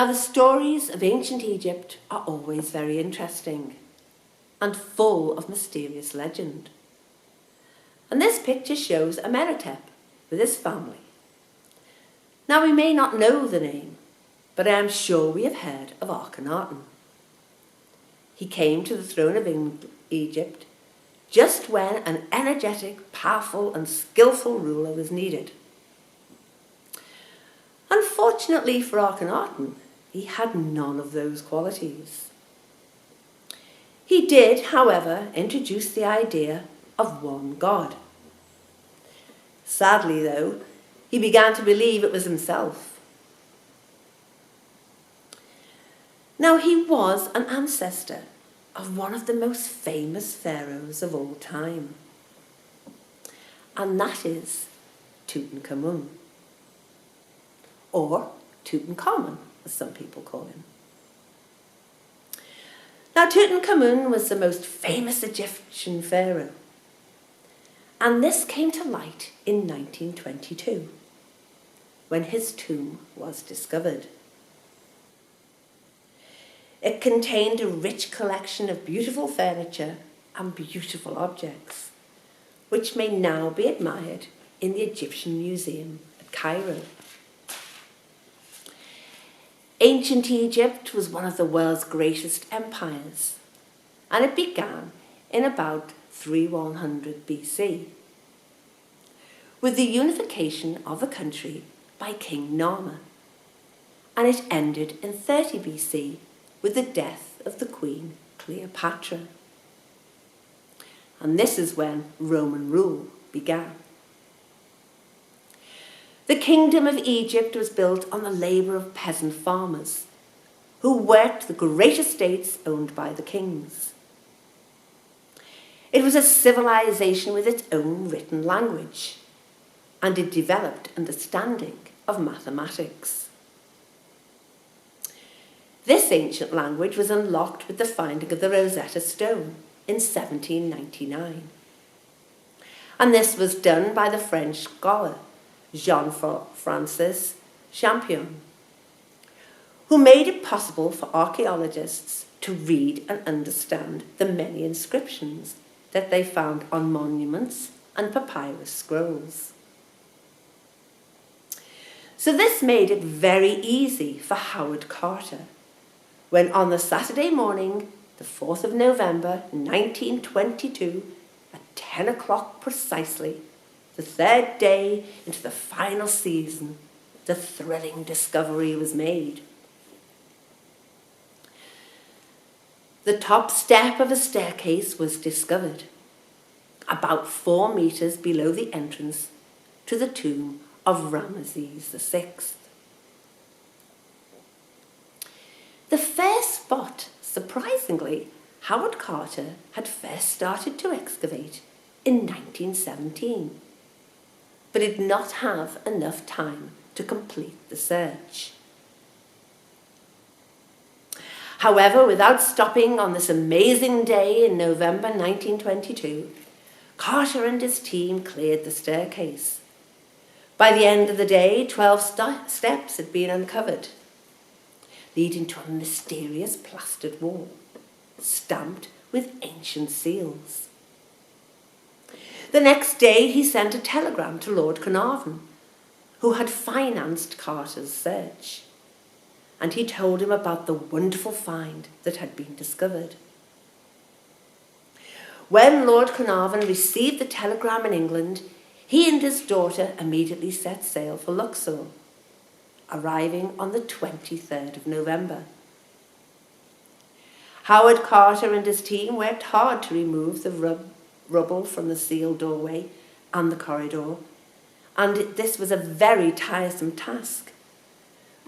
the stories of ancient Egypt are always very interesting and full of mysterious legend. And this picture shows Amenhotep with his family. Now, we may not know the name, but I am sure we have heard of Akhenaton. He came to the throne of Egypt just when an energetic, powerful and skillful ruler was needed. Unfortunately for Akhenaton, he had none of those qualities. He did, however, introduce the idea of one God. Sadly, though, he began to believe it was himself. Now, he was an ancestor of one of the most famous pharaohs of all time, and that is Tutankhamun, or Tutankhamun, as some people call him. Now, Tutankhamun was the most famous Egyptian pharaoh, and this came to light in 1922, when his tomb was discovered. It contained a rich collection of beautiful furniture and beautiful objects, which may now be admired in the Egyptian Museum at Cairo. Ancient Egypt was one of the world's greatest empires, and it began in about 3100 BC, with the unification of the country by King Narmer, and it ended in 30 BC with the death of the Queen Cleopatra. And this is when Roman rule began. The kingdom of Egypt was built on the labour of peasant farmers who worked the great estates owned by the kings. It was a civilization with its own written language, and it developed understanding of mathematics. This ancient language was unlocked with the finding of the Rosetta Stone in 1799. And this was done by the French scholar Jean-Francis Champion, who made it possible for archaeologists to read and understand the many inscriptions that they found on monuments and papyrus scrolls. So this made it very easy for Howard Carter, when on the Saturday morning, the 4th of November 1922, at 10 o'clock precisely, the third day into the final season, the thrilling discovery was made. The top step of a staircase was discovered, about 4 meters below the entrance to the tomb of Ramesses VI. The first spot, surprisingly, Howard Carter had first started to excavate in 1917, but did not have enough time to complete the search. However, without stopping on this amazing day in November 1922, Carter and his team cleared the staircase. By the end of the day, 12 steps had been uncovered, leading to a mysterious plastered wall, stamped with ancient seals. The next day, he sent a telegram to Lord Carnarvon, who had financed Carter's search, and he told him about the wonderful find that had been discovered. When Lord Carnarvon received the telegram in England, he and his daughter immediately set sail for Luxor, arriving on the 23rd of November. Howard Carter and his team worked hard to remove the rubble from the sealed doorway and the corridor, and this was a very tiresome task.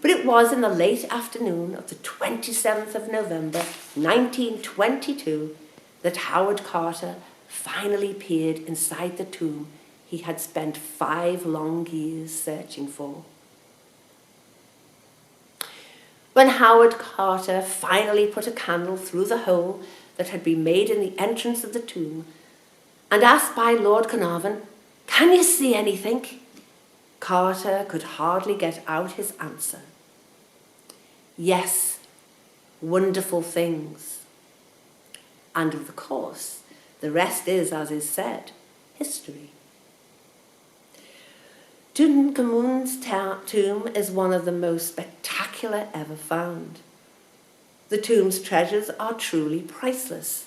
But it was in the late afternoon of the 27th of November 1922 that Howard Carter finally peered inside the tomb he had spent 5 long years searching for. When Howard Carter finally put a candle through the hole that had been made in the entrance of the tomb and asked by Lord Carnarvon, "Can you see anything?" Carter could hardly get out his answer. Yes, wonderful things. And of course, the rest is, as is said, history. Tutankhamun's tomb is one of the most spectacular ever found. The tomb's treasures are truly priceless.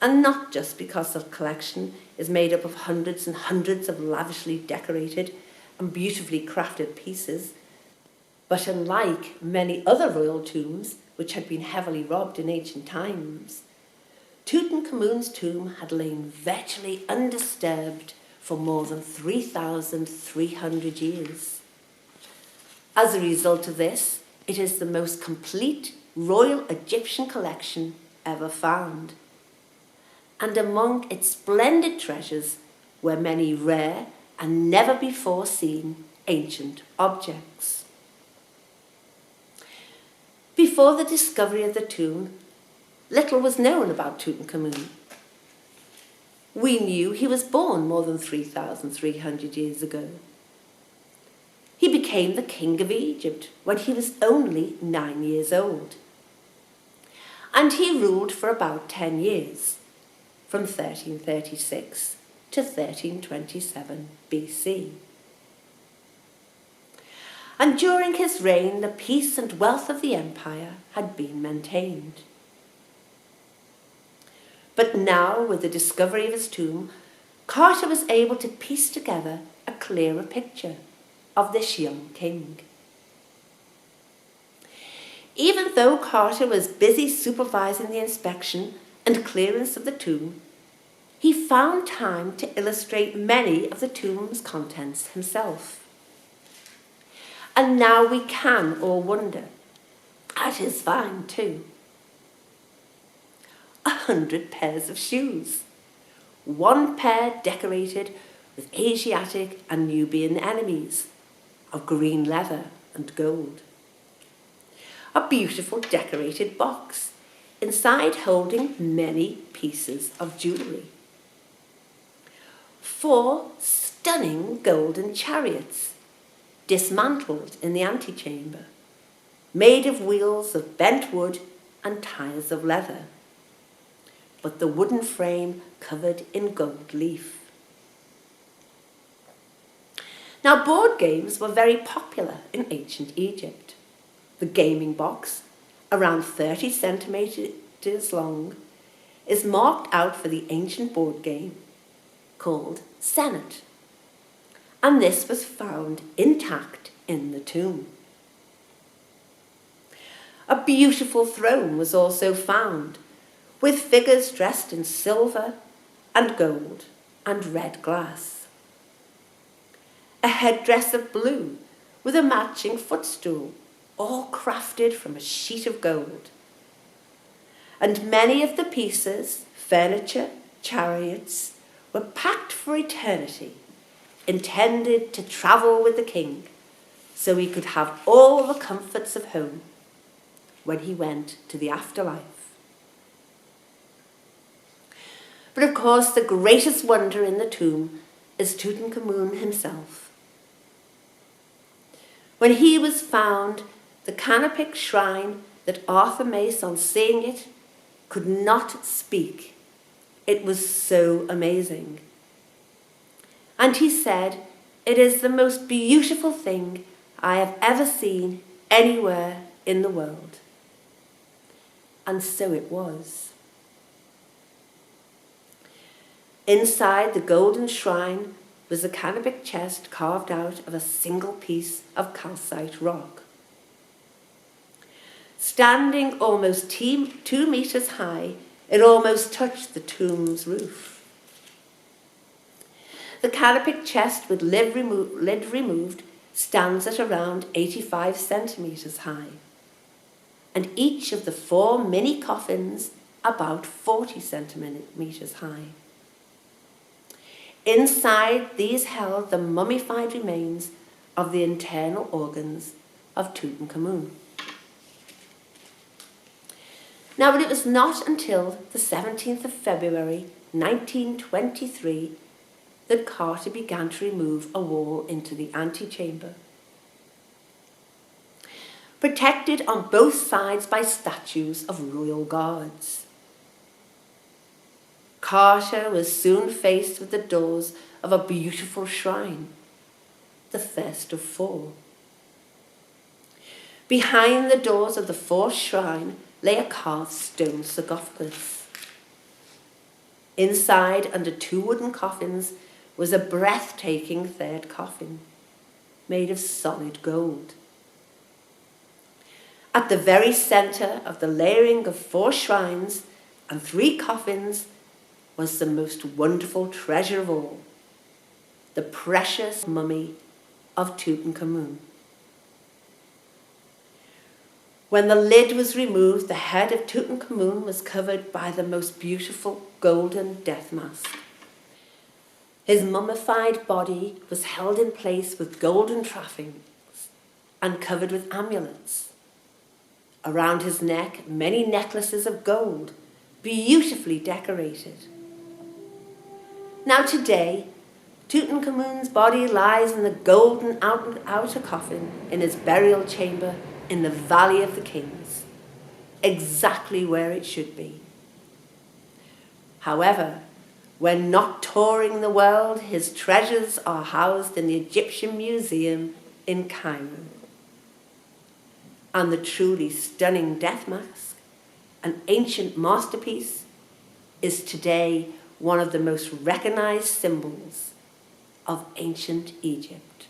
And not just because the collection is made up of hundreds and hundreds of lavishly decorated and beautifully crafted pieces, but unlike many other royal tombs which had been heavily robbed in ancient times, Tutankhamun's tomb had lain virtually undisturbed for more than 3,300 years. As a result of this, it is the most complete royal Egyptian collection ever found. And among its splendid treasures were many rare and never before seen ancient objects. Before the discovery of the tomb, little was known about Tutankhamun. We knew he was born more than 3,300 years ago. He became the king of Egypt when he was only 9 years old. And he ruled for about 10 years, from 1336 to 1327 BC. And during his reign, the peace and wealth of the empire had been maintained. But now, with the discovery of his tomb, Carter was able to piece together a clearer picture of this young king. Even though Carter was busy supervising the inspection and clearance of the tomb, he found time to illustrate many of the tomb's contents himself. And now we can all wonder at his find too. 100 pairs of shoes, 1 pair decorated with Asiatic and Nubian enemies of green leather and gold. A beautiful decorated box, inside holding many pieces of jewellery. 4 stunning golden chariots, dismantled in the antechamber, made of wheels of bent wood and tires of leather, but the wooden frame covered in gold leaf. Now, board games were very popular in ancient Egypt. The gaming box, around 30 centimetres long, is marked out for the ancient board game called Senet, and this was found intact in the tomb. A beautiful throne was also found, with figures dressed in silver and gold and red glass. A headdress of blue with a matching footstool, all crafted from a sheet of gold. And many of the pieces, furniture, chariots, were packed for eternity, intended to travel with the king, so he could have all the comforts of home when he went to the afterlife. But of course, the greatest wonder in the tomb is Tutankhamun himself. When he was found, the canopic shrine that Arthur Mace, on seeing it, could not speak. It was so amazing. And he said, "It is the most beautiful thing I have ever seen anywhere in the world." And so it was. Inside the golden shrine was a canopic chest carved out of a single piece of calcite rock. Standing almost 2 meters high, it almost touched the tomb's roof. The canopic chest with lid removed stands at around 85 centimeters high, and each of the 4 mini coffins about 40 centimeters high. Inside, these held the mummified remains of the internal organs of Tutankhamun. Now, it was not until the 17th of February 1923 that Carter began to remove a wall into the antechamber. protected on both sides by statues of royal guards. Carter was soon faced with the doors of a beautiful shrine, the first of four. Behind the doors of the fourth shrine lay a carved stone sarcophagus. Inside, under two wooden coffins, was a breathtaking third coffin, made of solid gold. At the very centre of the layering of four shrines and three coffins was the most wonderful treasure of all, the precious mummy of Tutankhamun. When the lid was removed, the head of Tutankhamun was covered by the most beautiful golden death mask. His mummified body was held in place with golden trappings and covered with amulets. Around his neck, many necklaces of gold, beautifully decorated. Now today, Tutankhamun's body lies in the golden outer coffin in his burial chamber in the Valley of the Kings, exactly where it should be. However, when not touring the world, his treasures are housed in the Egyptian Museum in Cairo. And the truly stunning death mask, an ancient masterpiece, is today one of the most recognized symbols of ancient Egypt.